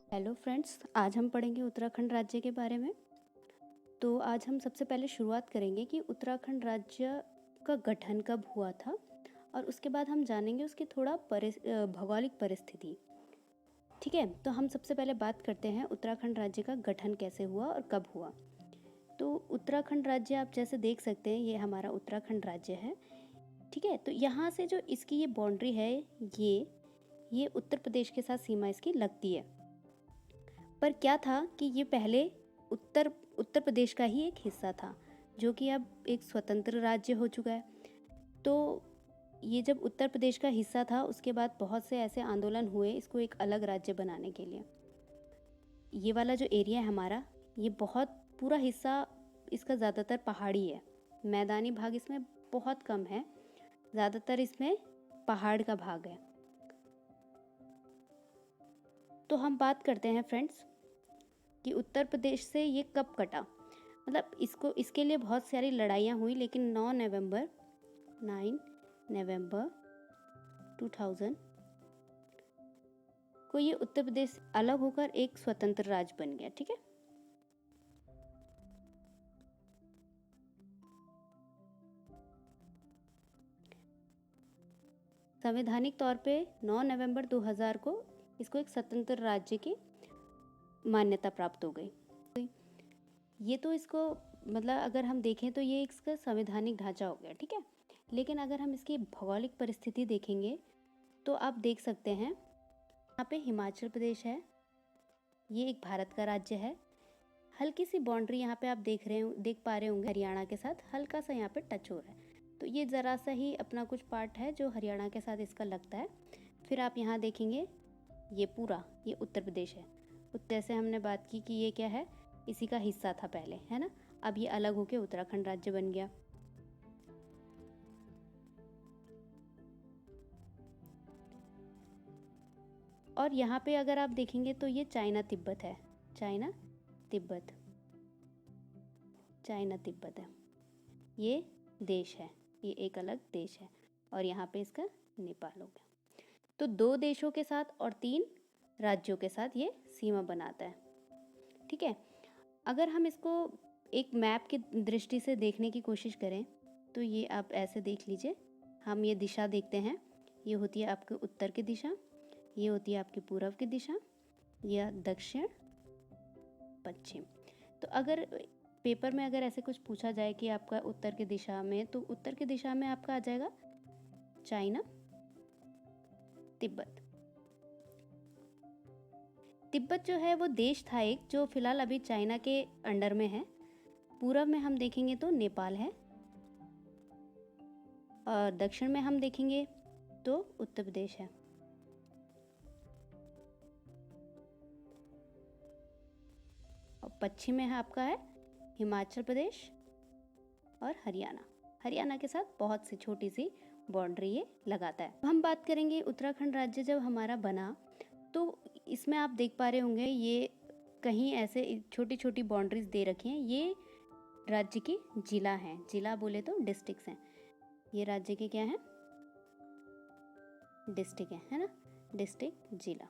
Hello friends, आज हम पढ़ेंगे उत्तराखंड राज्य के बारे में। तो आज हम सबसे पहले शुरुआत करेंगे कि उत्तराखंड राज्य का गठन कब हुआ था और उसके बाद हम जानेंगे उसकी थोड़ा भौगोलिक परिस्थिति। ठीक है, तो हम सबसे पहले बात करते हैं उत्तराखंड राज्य का गठन कैसे हुआ और कब हुआ। तो उत्तराखंड राज्य आप जैसे देख सकते हैं, ये हमारा उत्तराखंड राज्य है। ठीक है, तो यहाँ से जो इसकी ये बाउंड्री है, ये उत्तर प्रदेश के साथ सीमा इसकी लगती है। पर क्या था कि ये पहले उत्तर उत्तर प्रदेश का ही एक हिस्सा था, जो कि अब एक स्वतंत्र राज्य हो चुका है। तो ये जब उत्तर प्रदेश का हिस्सा था, उसके बाद बहुत से ऐसे आंदोलन हुए इसको एक अलग राज्य बनाने के लिए। ये वाला जो एरिया है हमारा, ये बहुत पूरा हिस्सा इसका ज़्यादातर पहाड़ी है। मैदानी भाग इसमें बहुत कम है, ज़्यादातर इसमें पहाड़ का भाग है। तो हम बात करते हैं फ्रेंड्स कि उत्तर प्रदेश से ये कब कटा। मतलब इसके लिए बहुत सारी लड़ाइयाँ हुई, लेकिन 9 नवंबर 2000 को ये उत्तर प्रदेश अलग होकर एक स्वतंत्र राज्य बन गया। ठीक है, संवैधानिक तौर पे 9 नवंबर 2000 को इसको एक स्वतंत्र राज्य की मान्यता प्राप्त हो गई। ये तो इसको मतलब अगर हम देखें तो ये इसका संवैधानिक ढांचा हो गया। ठीक है, लेकिन अगर हम इसकी भौगोलिक परिस्थिति देखेंगे तो आप देख सकते हैं यहाँ पे हिमाचल प्रदेश है, ये एक भारत का राज्य है। हल्की सी बाउंड्री यहाँ पे आप देख पा रहे होंगे, हरियाणा के साथ हल्का सा यहाँ पे टच हो रहा है। तो ये ज़रा सा ही अपना कुछ पार्ट है जो हरियाणा के साथ इसका लगता है। फिर आप यहाँ देखेंगे ये उत्तर प्रदेश है। जैसे हमने बात की कि ये क्या है, इसी का हिस्सा था पहले, है ना। अब ये अलग होके उत्तराखंड राज्य बन गया। और यहाँ पे अगर आप देखेंगे तो ये चाइना तिब्बत है, चाइना तिब्बत है। ये देश है, ये एक अलग देश है। और यहाँ पे इसका नेपाल हो गया। तो 2 देशों के साथ और 3 राज्यों के साथ ये सीमा बनाता है। ठीक है, अगर हम इसको एक मैप की दृष्टि से देखने की कोशिश करें तो ये आप ऐसे देख लीजिए। हम ये दिशा देखते हैं, ये होती है आपके उत्तर की दिशा, ये होती है आपकी पूर्व की दिशा, या दक्षिण पश्चिम। तो अगर पेपर में अगर ऐसे कुछ पूछा जाए कि आपका उत्तर की दिशा में, तो उत्तर की दिशा में आपका आ जाएगा चाइना तिब्बत। तिब्बत जो है वो देश था एक, जो फिलहाल अभी चाइना के अंडर में है। पूरब में हम देखेंगे तो नेपाल है, और दक्षिण में हम देखेंगे तो उत्तर प्रदेश है। और पश्चिम में है आपका है हिमाचल प्रदेश और हरियाणा के साथ बहुत सी छोटी सी बाउंड्री ये लगाता है। हम बात करेंगे उत्तराखंड राज्य जब हमारा बना, तो इसमें आप देख पा रहे होंगे ये कहीं ऐसे छोटी छोटी बाउंड्रीज दे रखी हैं। ये राज्य की जिला हैं, जिला बोले तो डिस्ट्रिक्ट्स हैं। ये राज्य के क्या हैं, डिस्ट्रिक्ट है ना, डिस्ट्रिक्ट जिला।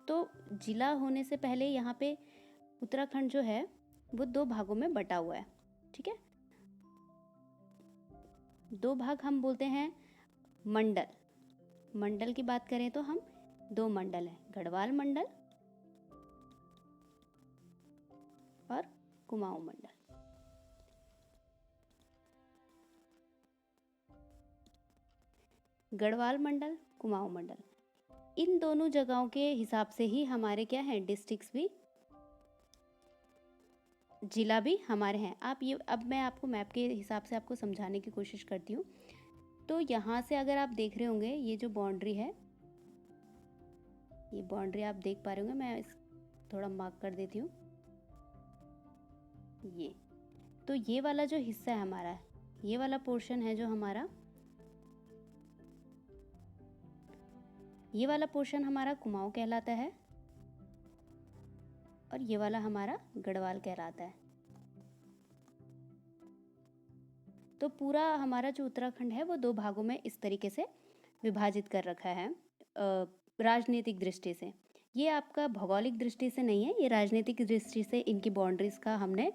तो जिला होने से पहले यहाँ पे उत्तराखंड जो है वो 2 भागों में बटा हुआ है। ठीक है, 2 भाग हम बोलते हैं मंडल की बात करें तो हम 2 मंडल हैं, गढ़वाल मंडल और कुमाऊं मंडल। गढ़वाल मंडल, कुमाऊं मंडल, इन दोनों जगहों के हिसाब से ही हमारे क्या हैं, डिस्ट्रिक्ट्स भी, जिला भी हमारे हैं। अब मैं आपको मैप के हिसाब से आपको समझाने की कोशिश करती हूँ। तो यहाँ से अगर आप देख रहे होंगे, ये जो बाउंड्री है, ये बाउंड्री आप देख पा रहे होंगे, मैं थोड़ा मार्क कर देती हूँ। ये वाला जो हिस्सा है हमारा, ये वाला पोर्शन है जो हमारा, ये वाला पोर्शन हमारा कुमाऊं कहलाता है, और ये वाला हमारा गढ़वाल कहलाता है। तो पूरा हमारा जो उत्तराखंड है वो 2 भागों में इस तरीके से विभाजित कर रखा है राजनीतिक दृष्टि से। ये आपका भौगोलिक दृष्टि से नहीं है, ये राजनीतिक दृष्टि से इनकी बाउंड्रीज का हमने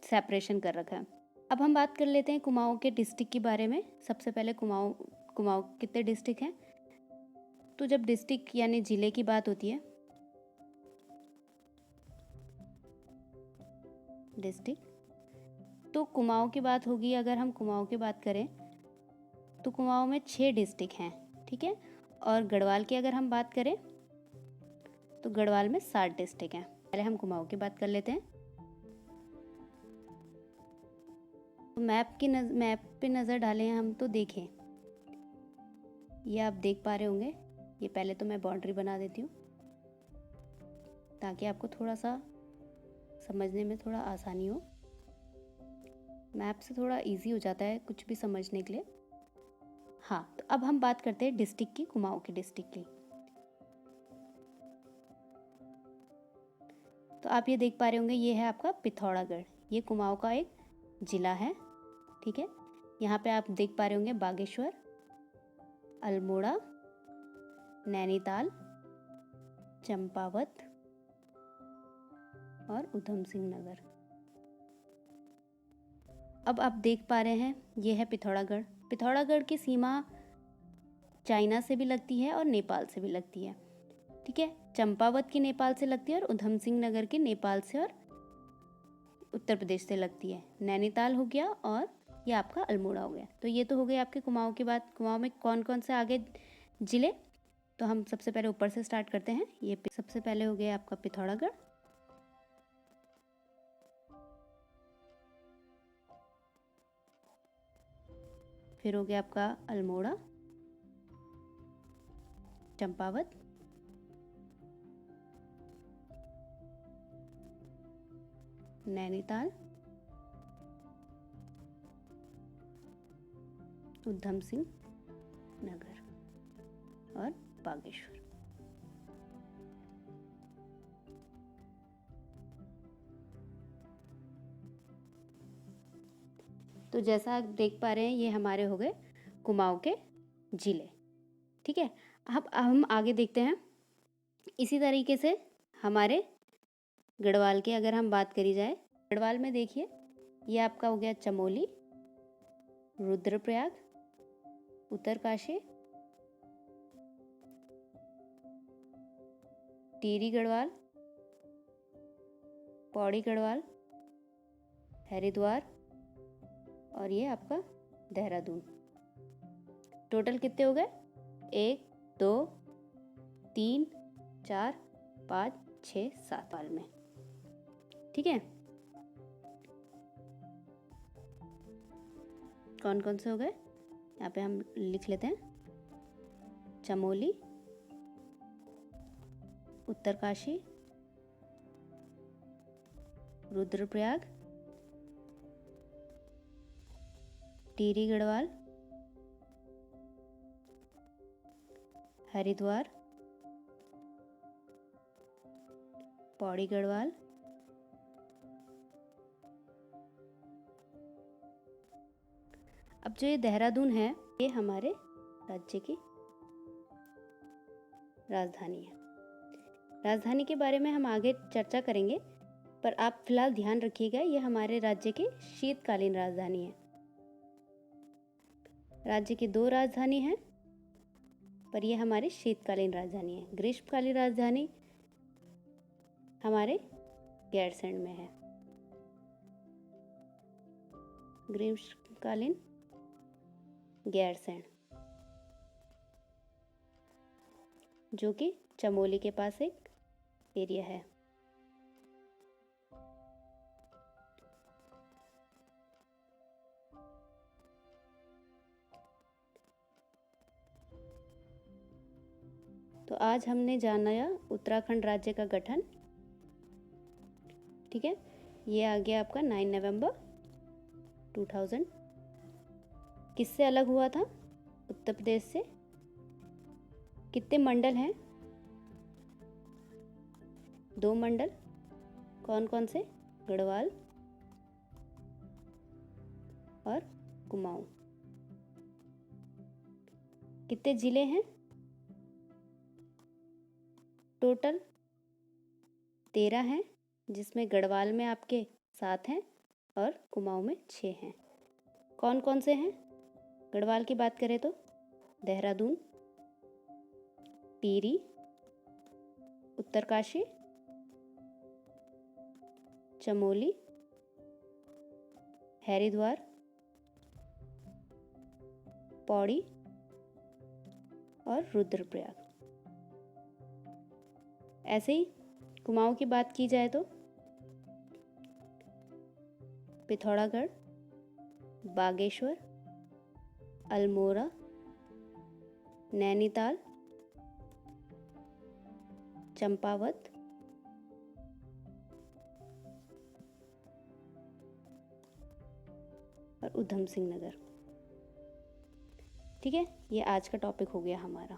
सेपरेशन कर रखा है। अब हम बात कर लेते हैं कुमाऊं के डिस्ट्रिक्ट के बारे में। सबसे पहले कुमाऊं कितने डिस्ट्रिक्ट हैं? तो जब डिस्ट्रिक्ट यानी ज़िले की बात होती है, डिस्ट्रिक्ट, तो कुमाऊं की बात होगी। अगर हम कुमाऊं की बात करें तो कुमाऊं में 6 डिस्ट्रिक्ट हैं, ठीक है। और गढ़वाल की अगर हम बात करें तो गढ़वाल में 7 डिस्ट्रिक्ट हैं। पहले हम कुमाऊं की बात कर लेते हैं। तो मैप पे नज़र डालें हम तो देखें, ये आप देख पा रहे होंगे। ये पहले तो मैं बाउंड्री बना देती हूँ ताकि आपको थोड़ा सा समझने में थोड़ा आसानी हो। मैप से थोड़ा इजी हो जाता है कुछ भी समझने के लिए। हाँ, तो अब हम बात करते हैं डिस्ट्रिक्ट की, कुमाऊं की डिस्ट्रिक्ट की। तो आप ये देख पा रहे होंगे, ये है आपका पिथौरागढ़। ये कुमाऊं का एक ज़िला है, ठीक है। यहाँ पे आप देख पा रहे होंगे बागेश्वर, अल्मोड़ा, नैनीताल, चंपावत और उधम सिंह नगर। अब आप देख पा रहे हैं, ये है पिथौरागढ़। पिथौरागढ़ की सीमा चाइना से भी लगती है और नेपाल से भी लगती है, ठीक है। चंपावत की नेपाल से लगती है और उधम सिंह नगर की नेपाल से और उत्तर प्रदेश से लगती है। नैनीताल हो गया और ये आपका अल्मोड़ा हो गया। तो ये तो हो गए आपके कुमाऊं की बात। कुमाऊं में कौन कौन से आगे ज़िले? तो हम सबसे पहले ऊपर से स्टार्ट करते हैं। ये सबसे पहले हो गया आपका पिथौरागढ़, फिर हो गया आपका अल्मोड़ा, चंपावत, नैनीताल, उधम सिंह नगर और बागेश्वर। तो जैसा आप देख पा रहे हैं, ये हमारे हो गए कुमाऊं के ज़िले, ठीक है। अब हम आगे देखते हैं। इसी तरीके से हमारे गढ़वाल की अगर हम बात करी जाए, गढ़वाल में देखिए, ये आपका हो गया चमोली, रुद्रप्रयाग, उत्तरकाशी, टिहरी गढ़वाल, पौड़ी गढ़वाल, हरिद्वार और ये आपका देहरादून। टोटल कितने हो गए? 1 2 3 4 5 6 7 साल में, ठीक है। कौन कौन से हो गए यहाँ पे हम लिख लेते हैं। चमोली, उत्तरकाशी, रुद्रप्रयाग, टिहरी गढ़वाल, हरिद्वार, पौड़ी गढ़वाल, अब जो ये देहरादून है, ये हमारे राज्य की राजधानी है। राजधानी के बारे में हम आगे चर्चा करेंगे, पर आप फिलहाल ध्यान रखिएगा, ये हमारे राज्य की शीतकालीन राजधानी है। राज्य की 2 राजधानी हैं, पर ये हमारी शीतकालीन राजधानी है। ग्रीष्मकालीन राजधानी हमारे गैरसैंण में है। ग्रीष्मकालीन गैरसैंण, जो कि चमोली के पास एक एरिया है। तो आज हमने जाना उत्तराखंड राज्य का गठन, ठीक है। ये आ गया आपका 9 नवंबर 2000। किससे अलग हुआ था? उत्तर प्रदेश से। कितने मंडल हैं? 2 मंडल। कौन कौन से? गढ़वाल और कुमाऊं। कितने जिले हैं? टोटल 13 हैं, जिसमें गढ़वाल में आपके 7 हैं और कुमाऊं में 6 हैं। कौन कौन से हैं? गढ़वाल की बात करें तो देहरादून, टिहरी, उत्तरकाशी, चमोली, हरिद्वार, पौड़ी और रुद्रप्रयाग। ऐसे ही कुमाऊं की बात की जाए तो पिथौरागढ़, बागेश्वर, अल्मोड़ा, नैनीताल, चंपावत, और उधम सिंह नगर। ठीक है, ये आज का टॉपिक हो गया हमारा।